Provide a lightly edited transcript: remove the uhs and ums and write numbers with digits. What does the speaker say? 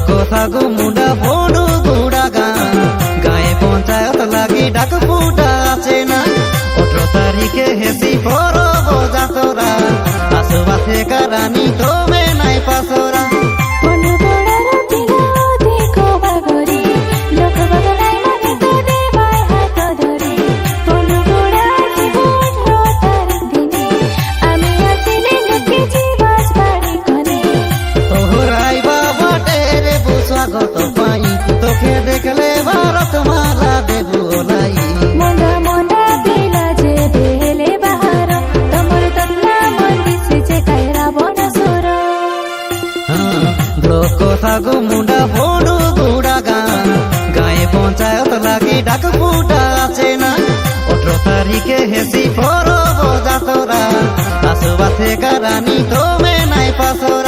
কথা গো মুন্ডা বড় গুড়া গান গায়ে পঞ্চায়েত লাগি ডাক ফুটা আছে না 18 তারিখে হেসি পরব যাতরা আশপাশে কারানি তোমে নাই পাসরা স্বাগত পাই তোকে দেখলে ভারত মালা দেবু লাই মন্দা মন্দা দিলা যে বেলে বাহার তোমার ততলা মন দিছে কায়রা বনসর কথা গো মুন্ডা বড় গুড়া গান গায়ে পঞ্চায়েত লাগি ডাক ফুটা আছে না 18 তারিখে হেসি পরব যাতরা আশপাশে কারানি তোমে নাই পাসরা।